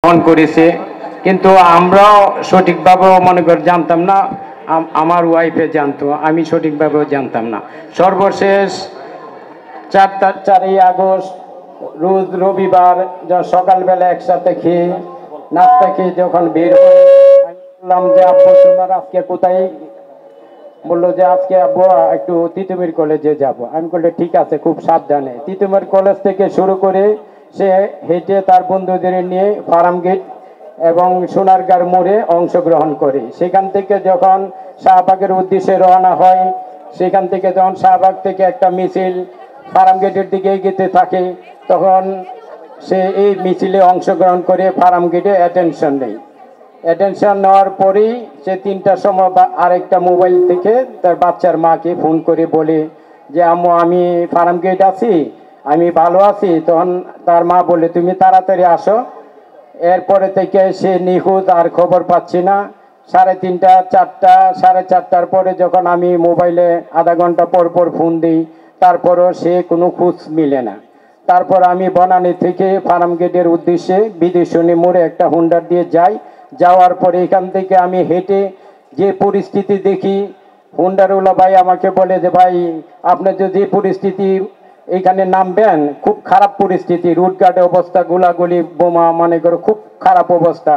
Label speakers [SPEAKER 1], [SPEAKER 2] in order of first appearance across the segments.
[SPEAKER 1] Phone করেছে, কিন্তু আমরাও সঠিকভাবেও মনে করি জানতাম না, আমার ওয়াইফে জানতো, আমি সঠিকভাবেও জানতাম না। সর্বশেষ 4ই আগস্ট রোজ রবিবার সকালবেলা একসাথে খেয়ে নাস্তা খেয়ে যখন বের বললাম যে আব্বু তোমার আজকে কোথায়, বললো যে আজকে আব্বু একটু তিতুমির কলেজে যাব। আমি বললে ঠিক আছে, খুব সাবধানে। তিতুমির কলেজ থেকে শুরু করে সে হেঁটে তার বন্ধুদের নিয়ে ফার্ম গেট এবং সোনারগাঁর মোড়ে অংশগ্রহণ করে। সেখান থেকে যখন শাহবাগের উদ্দেশ্যে রওনা হয়, সেখান থেকে যখন শাহবাগ থেকে একটা মিছিল ফার্ম গেটের দিকে এগিয়ে থাকে, তখন সে এই মিছিলে অংশগ্রহণ করে ফার্ম গেটে অ্যাটেনশন নেই। অ্যাটেনশন নেওয়ার পরেই সে 3টার সময় আরেকটা মোবাইল থেকে তার বাচ্চার মাকে ফোন করে বলে যে আম্মু আমি ফার্ম গেট আছি, আমি ভালো আছি। তখন তার মা বলে তুমি তাড়াতাড়ি আসো। এরপরে থেকে সে নিখোঁজ, আর খবর পাচ্ছি না। 3:30, 4টা, 4:30টার পরে যখন আমি মোবাইলে আধা ঘন্টা পর পর ফোন দিই, তারপরও সে কোনো খোঁজ মিলে না। তারপর আমি বনানী থেকে ফার্ম গেটের উদ্দেশ্যে বিদেশনী মোড়ে একটা হুন্ডার দিয়ে যাই। যাওয়ার পরে এখান থেকে আমি হেঁটে যে পরিস্থিতি দেখি, হুন্ডারওয়ালা ভাই আমাকে বলে যে ভাই আপনি যদি পরিস্থিতি এখানে নামবেন, খুব খারাপ পরিস্থিতি, রুটঘাটে অবস্থা, গোলাগুলি, বোমা, মনে করো খুব খারাপ অবস্থা।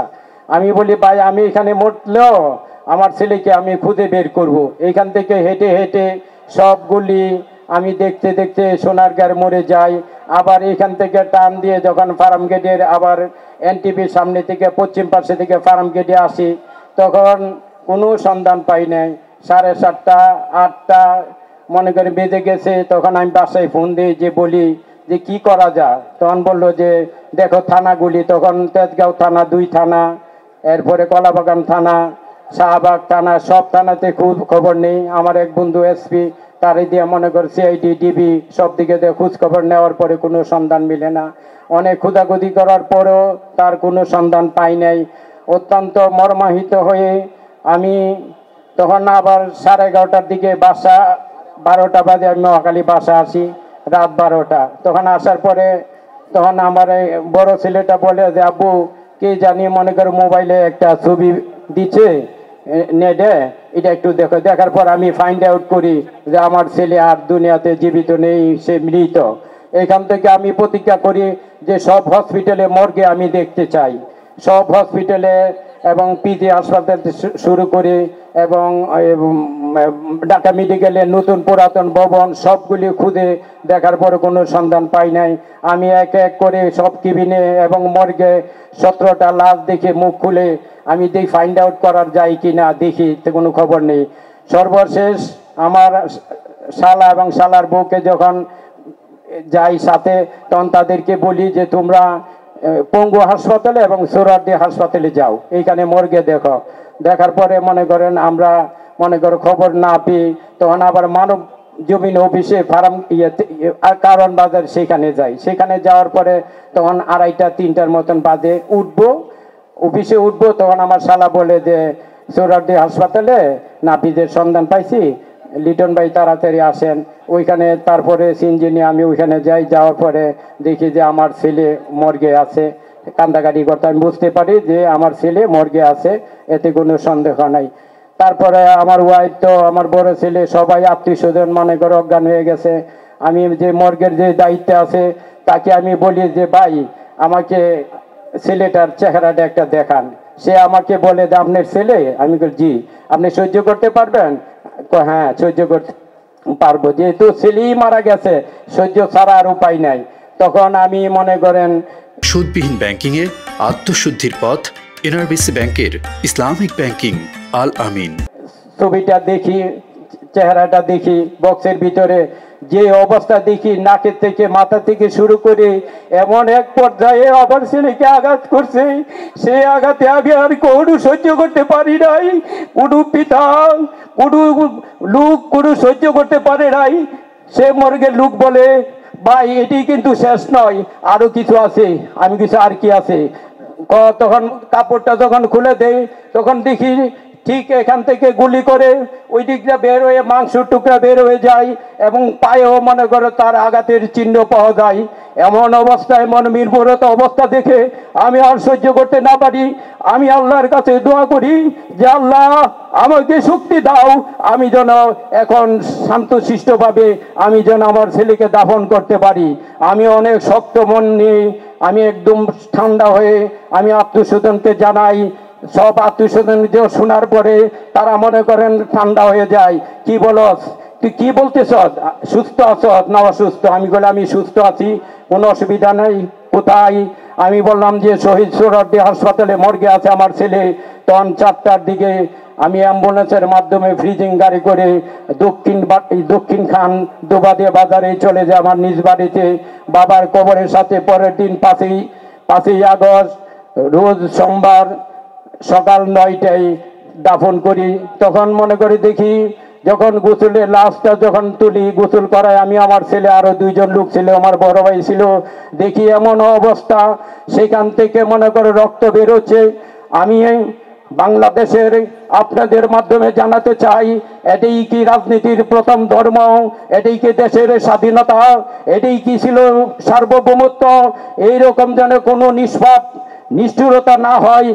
[SPEAKER 1] আমি বলি ভাই আমি এখানে মরলেও আমার ছেলেকে আমি খুঁজে বের করব। এইখান থেকে হেঁটে হেঁটে সবগুলি আমি দেখতে দেখতে সোনারগাঁর মোড়ে যাই। আবার এখান থেকে টান দিয়ে যখন ফার্ম গেটের আবার এনটিভির সামনে থেকে পশ্চিম পাশে থেকে ফার্ম গেটে আসি, তখন কোনো সন্ধান পাই নাই। 7:30, 8টা মনে করি বেজে গেছে। তখন আমি বাসায় ফোন দিই, যে বলি যে কি করা যায়। তখন বললো যে দেখো থানাগুলি, তখন তেজগাঁও থানা, 2 থানা, এরপরে কলাবাগান থানা, শাহবাগ থানা, সব থানাতে খুব খবর নেই। আমার এক বন্ধু এসপি, তারই দিয়ে মনে কর সিআইডি, ডিবি, সব দিকে দিয়ে খোঁজ খবর নেওয়ার পরে কোনো সন্ধান মিলে না। অনেক খোঁজাখুঁজি করার পরেও তার কোনো সন্ধান পাই নাই। অত্যন্ত মর্মাহিত হয়ে আমি তখন আবার 11:30টার দিকে বাসা, 12টা বাজে আমি মহাখালী বাসা আসি, রাত 12টা। তখন আসার পরে তখন আমার বড় ছেলেটা বলে যে আব্বু কে জানি মনে করো মোবাইলে একটা ছবি দিচ্ছে নেটে, এটা একটু দেখো। দেখার পর আমি ফাইন্ড আউট করি যে আমার ছেলে আর দুনিয়াতে জীবিত নেই, সে মৃত। এখান থেকে আমি প্রতিজ্ঞা করি যে সব হসপিটালে মর্গে আমি দেখতে চাই, সব হসপিটালে এবং পিজি হাসপাতাল শুরু করে এবং ঢাকা মেডিকেলের নতুন পুরাতন ভবন সবগুলি খুঁজে দেখার পরে কোনো সন্ধান পাই নাই। আমি এক এক করে সব কেবিনে এবং মর্গে 17টা লাশ দেখে মুখ খুলে আমি দেখি ফাইন্ড আউট করার যাই কি না, দেখি তো কোনো খবর নেই। সর্বশেষ আমার শালা এবং শালার বউকে যখন যাই সাথে, তখন তাদেরকে বলি যে তোমরা পঙ্গু হাসপাতালে এবং সোহরাওয়ার্দী হাসপাতালে যাও, এইখানে মর্গে দেখো। দেখার পরে মনে করেন আমরা মনে করো খবর না পেয়ে তখন আবার মানব জমিন অফিসে ফার্ম কারণ বাজার সেখানে যাই। সেখানে যাওয়ার পরে তখন 2:30, 3টার মতন বাজে উঠবো, অফিসে উঠবো। তখন আমার শালা বলে যে সোহরাওয়ার্দী হাসপাতালে নাপিতের সন্ধান পাইছি, লিটন ভাই তাড়াতাড়ি আসেন ওইখানে। তারপরে সিএনজি নিয়ে আমি ওইখানে যাই। যাওয়ার পরে দেখি যে আমার ছেলে মর্গে আছে। কান্দাকাটি করতে আমি বুঝতে পারি যে আমার ছেলে মর্গে আছে, এতে কোনো সন্দেহ নাই। তারপরে আমার ওয়াইফ তো আমার বড় ছেলে সবাই আত্মীয় স্বজন মনে করে অজ্ঞান হয়ে গেছে। আমি যে মর্গের যে দায়িত্বে আছে তাকে আমি বলি যে ভাই আমাকে ছেলেটার চেহারাটা একটা দেখান। সে আমাকে বলে যে আপনার ছেলে? আমি বলি জি। আপনি সহ্য করতে পারবেন? হ্যাঁ সহ্য করতে পারবো, যেহেতু ছেলেই মারা গেছে, সহ্য ছাড়া আর উপায় নাই। তখন আমি মনে করেন
[SPEAKER 2] সুদবিহীন ব্যাংকিং এর আত্মশুদ্ধির পথ এনআরবিসি ব্যাংকের ইসলামিক ব্যাংকিং আল আমিন।
[SPEAKER 1] ছবিটা দেখি, চেহারাটা দেখি, বক্সের ভিতরে যে অবস্থা দেখি, নাকের থেকে মাথা থেকে শুরু করে এমন এক পর্যায়ে আবার ছেলেকে আঘাত করছে। সে আঘাতে আগে আর কোনো সহ্য করতে পারি নাই, কোনো পিতা কোনো লোক কোনো সহ্য করতে পারে নাই। সে মর্গের লোক বলে ভাই এটি কিন্তু শেষ নয়, আরো কিছু আছে। আমি কিছু আর কি আছে, তখন কাপড়টা যখন খুলে দেই তখন দেখি ঠিক এখান থেকে গুলি করে ওই দিকটা বের হয়ে মাংসের টুকরা বের হয়ে যায় এবং পায়েও মনে করো তার আঘাতের চিহ্ন পাওয়া যায়। এমন অবস্থায় মনমিরপুরত অবস্থা দেখে আমি আর সহ্য করতে না পারি। আমি আল্লাহর কাছে দোয়া করি যে আল্লাহ আমাকে শক্তি দাও, আমি যেন এখন শান্তশিষ্টভাবে আমি যেন আমার ছেলেকে দাফন করতে পারি। আমি অনেক শক্ত মন নিয়ে আমি একদম ঠান্ডা হয়ে আমি আত্মীয়স্বজনকে জানাই। সব আত্মীয়স্বজন শোনার পরে তারা মনে করেন ঠান্ডা হয়ে যায়। কি বলস, তুই কি বলতেছ, সুস্থ আছ না অসুস্থ? আমি বলে আমি সুস্থ আছি, কোনো অসুবিধা নেই। কোথায়? আমি বললাম যে শহীদ সোহরাওয়ার্দী হাসপাতালে মর্গে আছে আমার ছেলে। তখন 4টার দিকে আমি অ্যাম্বুলেন্সের মাধ্যমে ফ্রিজিং গাড়ি করে দক্ষিণ খান দুবাদে বাজারে চলে যায় আমার নিজ বাড়িতে বাবার কবরের সাথে। পরের দিন 5ই আগস্ট রোজ সোমবার সকাল 9টায় দাফন করি। তখন মনে করে দেখি যখন গোসলের লাশটা যখন তুলি, গোসল করায় আমি আমার ছেলে আরো 2জন লোক ছিল, আমার বড় ভাই ছিল, দেখি এমন অবস্থা সেখান থেকে মনে করে রক্ত বেরোচ্ছে। আমি বাংলাদেশের আপনাদের মাধ্যমে জানাতে চাই, এটাই কি রাজনীতির প্রথম ধর্ম? এটাই কি দেশের স্বাধীনতা? এটাই কি ছিল সার্বভৌমত্ব? এইরকম যেন কোনো নিষ্পাপ নিষ্ঠুরতা না হয়